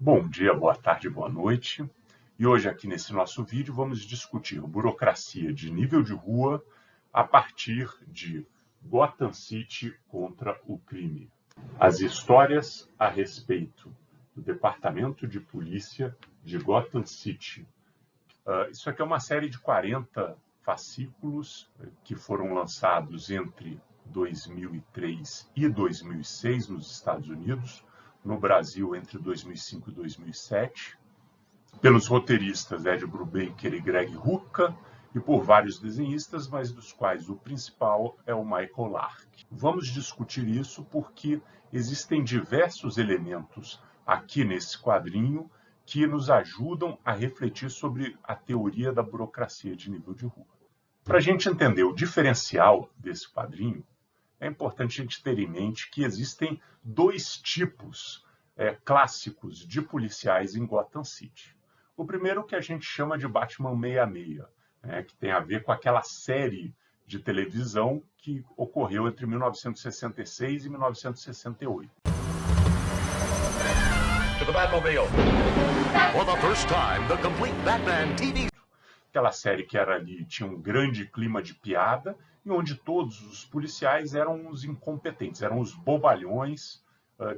Bom dia, boa tarde, boa noite. E hoje aqui nesse nosso vídeo vamos discutir burocracia de nível de rua a partir de Gotham City contra o crime. As histórias a respeito do Departamento de Polícia de Gotham City. Isso aqui é uma série de 40 fascículos que foram lançados entre 2003 e 2006 nos Estados Unidos, no Brasil entre 2005 e 2007, pelos roteiristas Ed Brubaker e Greg Rucka, e por vários desenhistas, mas dos quais o principal é o Michael Lark. Vamos discutir isso porque existem diversos elementos aqui nesse quadrinho que nos ajudam a refletir sobre a teoria da burocracia de nível de rua. Para a gente entender o diferencial desse quadrinho, é importante a gente ter em mente que existem dois tipos clássicos de policiais em Gotham City. O primeiro que a gente chama de Batman 66, que tem a ver com aquela série de televisão que ocorreu entre 1966 e 1968. To the Batmobile. For the first time, the complete Batman TV. Aquela série que era ali, tinha um grande clima de piada, e onde todos os policiais eram os incompetentes, eram os bobalhões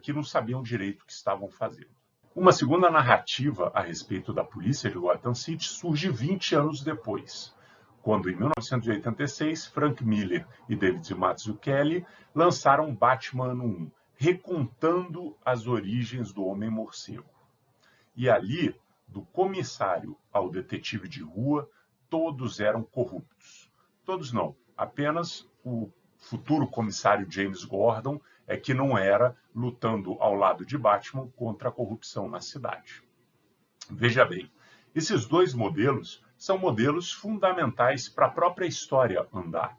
que não sabiam direito o que estavam fazendo. Uma segunda narrativa a respeito da polícia de Gotham City surge 20 anos depois, quando em 1986, Frank Miller e David Mazzucchelli lançaram Batman Ano 1, recontando as origens do Homem-Morcego. E ali, do comissário ao detetive de rua, todos eram corruptos. Todos não, apenas o futuro comissário James Gordon é que não era lutando ao lado de Batman contra a corrupção na cidade. Veja bem, esses dois modelos são modelos fundamentais para a própria história andar.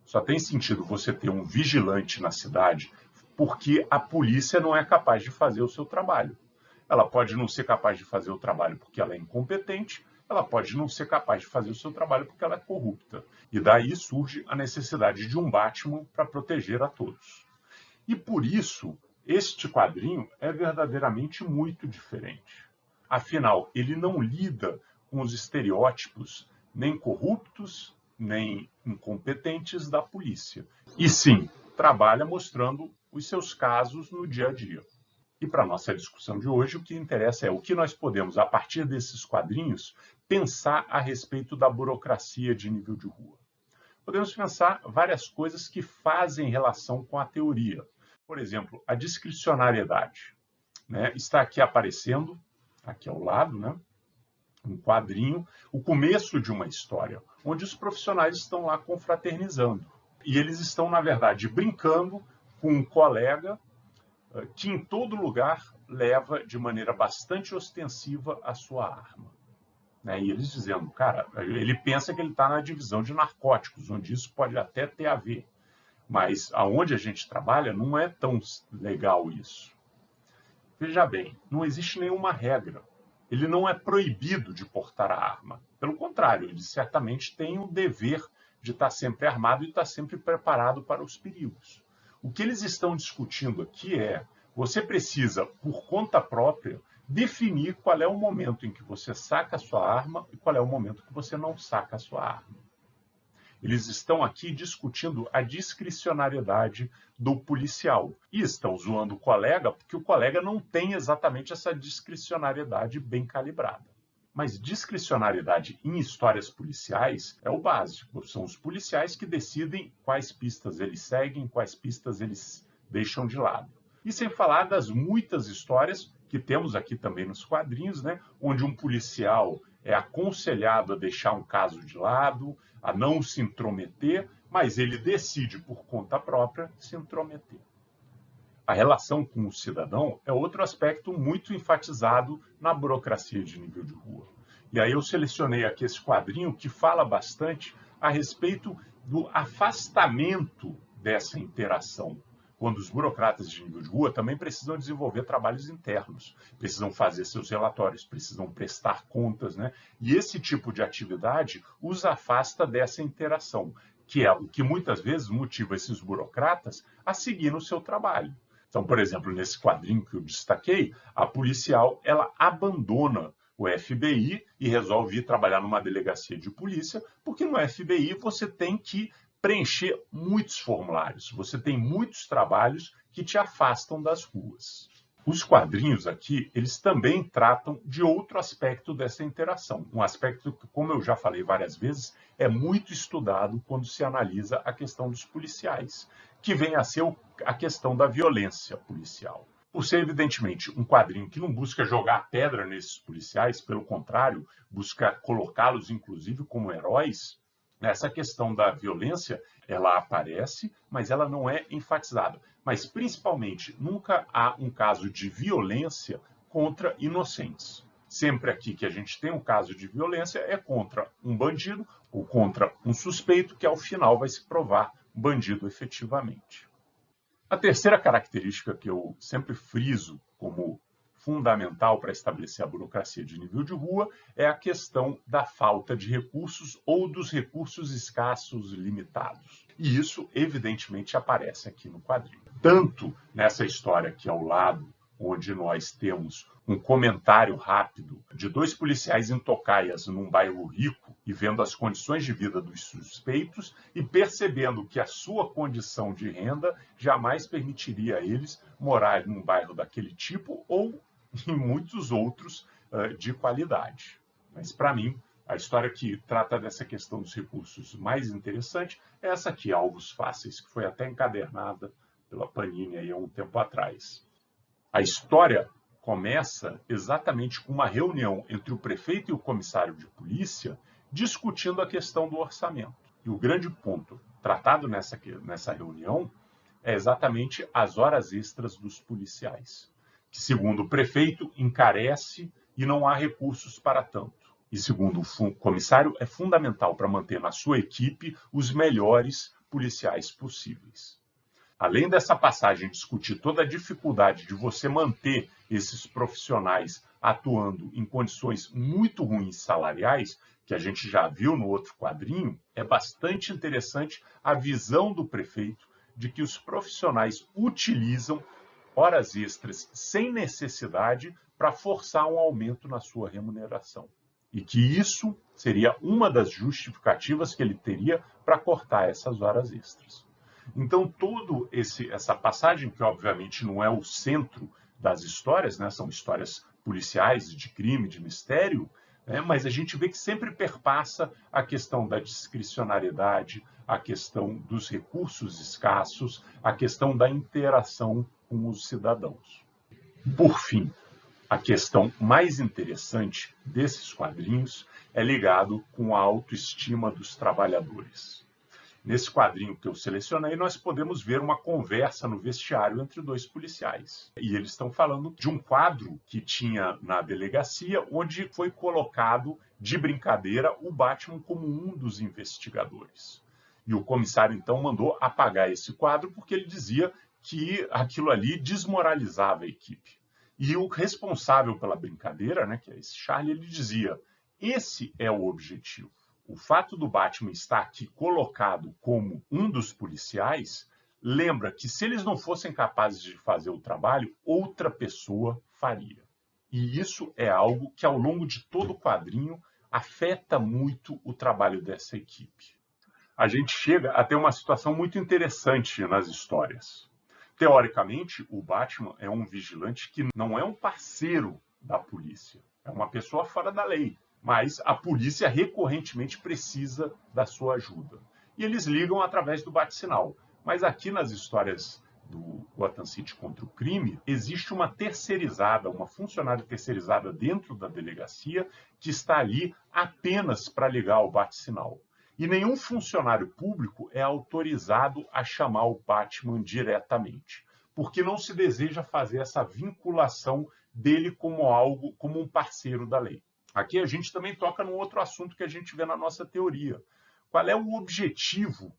Só tem sentido você ter um vigilante na cidade porque a polícia não é capaz de fazer o seu trabalho. Ela pode não ser capaz de fazer o trabalho porque ela é incompetente, ela pode não ser capaz de fazer o seu trabalho porque ela é corrupta. E daí surge a necessidade de um Batman para proteger a todos. E por isso, este quadrinho é verdadeiramente muito diferente. Afinal, ele não lida com os estereótipos nem corruptos, nem incompetentes da polícia. E sim, trabalha mostrando os seus casos no dia a dia. E para a nossa discussão de hoje, o que interessa é o que nós podemos, a partir desses quadrinhos, pensar a respeito da burocracia de nível de rua. Podemos pensar várias coisas que fazem relação com a teoria. Por exemplo, a discricionariedade. Está aqui aparecendo, aqui ao lado, um quadrinho, o começo de uma história, onde os profissionais estão lá confraternizando. E eles estão, na verdade, brincando com um colega que em todo lugar leva de maneira bastante ostensiva a sua arma. E eles dizendo, cara, ele pensa que ele está na divisão de narcóticos, onde isso pode até ter a ver. Mas aonde a gente trabalha não é tão legal isso. Veja bem, não existe nenhuma regra. Ele não é proibido de portar a arma. Pelo contrário, ele certamente tem o dever de estar sempre armado e estar sempre preparado para os perigos. O que eles estão discutindo aqui é, você precisa, por conta própria, definir qual é o momento em que você saca a sua arma e qual é o momento que você não saca a sua arma. Eles estão aqui discutindo a discricionariedade do policial. E estão zoando o colega porque o colega não tem exatamente essa discricionariedade bem calibrada. Mas discricionariedade em histórias policiais é o básico. São os policiais que decidem quais pistas eles seguem, quais pistas eles deixam de lado. E sem falar das muitas histórias que temos aqui também nos quadrinhos, onde um policial é aconselhado a deixar um caso de lado, a não se intrometer, mas ele decide por conta própria se intrometer. A relação com o cidadão é outro aspecto muito enfatizado na burocracia de nível de rua. E aí eu selecionei aqui esse quadrinho que fala bastante a respeito do afastamento dessa interação, quando os burocratas de nível de rua também precisam desenvolver trabalhos internos, precisam fazer seus relatórios, precisam prestar contas, E esse tipo de atividade os afasta dessa interação, que é o que muitas vezes motiva esses burocratas a seguir no seu trabalho. Então, por exemplo, nesse quadrinho que eu destaquei, a policial ela abandona o FBI e resolve ir trabalhar numa delegacia de polícia, porque no FBI você tem que preencher muitos formulários, você tem muitos trabalhos que te afastam das ruas. Os quadrinhos aqui, eles também tratam de outro aspecto dessa interação, um aspecto que, como eu já falei várias vezes, é muito estudado quando se analisa a questão dos policiais, que vem a ser a questão da violência policial. Por ser, evidentemente, um quadrinho que não busca jogar pedra nesses policiais, pelo contrário, busca colocá-los, inclusive, como heróis, essa questão da violência, ela aparece, mas ela não é enfatizada. Mas, principalmente, nunca há um caso de violência contra inocentes. Sempre aqui que a gente tem um caso de violência é contra um bandido ou contra um suspeito, que ao final vai se provar bandido efetivamente. A terceira característica que eu sempre friso como fundamental para estabelecer a burocracia de nível de rua é a questão da falta de recursos ou dos recursos escassos limitados. E isso, evidentemente, aparece aqui no quadrinho. Tanto nessa história aqui ao lado, onde nós temos um comentário rápido de dois policiais em tocaias num bairro rico e vendo as condições de vida dos suspeitos e percebendo que a sua condição de renda jamais permitiria a eles morar num bairro daquele tipo ou em muitos outros de qualidade. Mas, para mim, a história que trata dessa questão dos recursos mais interessante é essa aqui, Alvos Fáceis, que foi até encadernada pela Panini aí há um tempo atrás. A história começa exatamente com uma reunião entre o prefeito e o comissário de polícia discutindo a questão do orçamento. E o grande ponto tratado nessa reunião é exatamente as horas extras dos policiais, que, segundo o prefeito, encarece e não há recursos para tanto. E, segundo o comissário, é fundamental para manter na sua equipe os melhores policiais possíveis. Além dessa passagem discutir toda a dificuldade de você manter esses profissionais atuando em condições muito ruins salariais, que a gente já viu no outro quadrinho, é bastante interessante a visão do prefeito de que os profissionais utilizam horas extras sem necessidade para forçar um aumento na sua remuneração. E que isso seria uma das justificativas que ele teria para cortar essas horas extras. Então, toda essa passagem, que obviamente não é o centro das histórias, né? São histórias policiais, de crime, de mistério, né? Mas a gente vê que sempre perpassa a questão da discricionariedade, a questão dos recursos escassos, a questão da interação com os cidadãos. Por fim, a questão mais interessante desses quadrinhos é ligado com a autoestima dos trabalhadores. Nesse quadrinho que eu selecionei, nós podemos ver uma conversa no vestiário entre dois policiais. E eles estão falando de um quadro que tinha na delegacia, onde foi colocado, de brincadeira, o Batman como um dos investigadores. E o comissário, então, mandou apagar esse quadro porque ele dizia que aquilo ali desmoralizava a equipe. E o responsável pela brincadeira, né, que é esse Charlie, ele dizia: esse é o objetivo. O fato do Batman estar aqui colocado como um dos policiais lembra que, se eles não fossem capazes de fazer o trabalho, outra pessoa faria. E isso é algo que, ao longo de todo o quadrinho, afeta muito o trabalho dessa equipe. A gente chega a ter uma situação muito interessante nas histórias. Teoricamente, o Batman é um vigilante que não é um parceiro da polícia, é uma pessoa fora da lei. Mas a polícia recorrentemente precisa da sua ajuda. E eles ligam através do bate-sinal. Mas aqui nas histórias do Gotham City contra o crime, existe uma terceirizada, uma funcionária terceirizada dentro da delegacia que está ali apenas para ligar o bate-sinal. E nenhum funcionário público é autorizado a chamar o Batman diretamente, porque não se deseja fazer essa vinculação dele como um parceiro da lei. Aqui a gente também toca num outro assunto que a gente vê na nossa teoria. Qual é o objetivo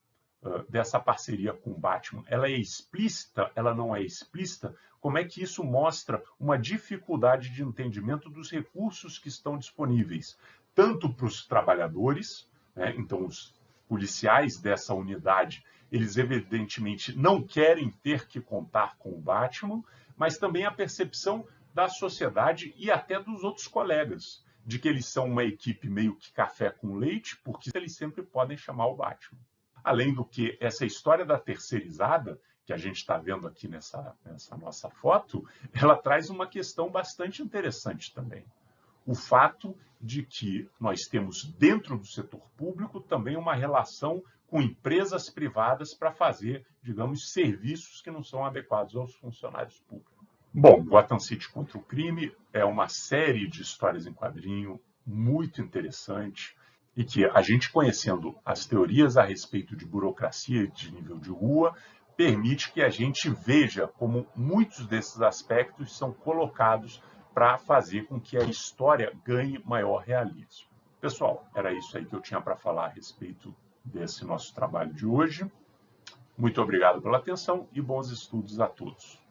dessa parceria com o Batman? Ela é explícita? Ela não é explícita? Como é que isso mostra uma dificuldade de entendimento dos recursos que estão disponíveis, tanto para os trabalhadores, né? Então os policiais dessa unidade, Eles evidentemente não querem ter que contar com o Batman, mas também a percepção da sociedade e até dos outros colegas, de que eles são uma equipe meio que café com leite, porque eles sempre podem chamar o Batman. Além do que, essa história da terceirizada, que a gente está vendo aqui nessa nossa foto, ela traz uma questão bastante interessante também. O fato de que nós temos dentro do setor público também uma relação com empresas privadas para fazer, digamos, serviços que não são adequados aos funcionários públicos. Bom, Gotham City contra o Crime é uma série de histórias em quadrinho muito interessante e que a gente conhecendo as teorias a respeito de burocracia e de nível de rua permite que a gente veja como muitos desses aspectos são colocados para fazer com que a história ganhe maior realismo. Pessoal, era isso aí que eu tinha para falar a respeito desse nosso trabalho de hoje. Muito obrigado pela atenção e bons estudos a todos.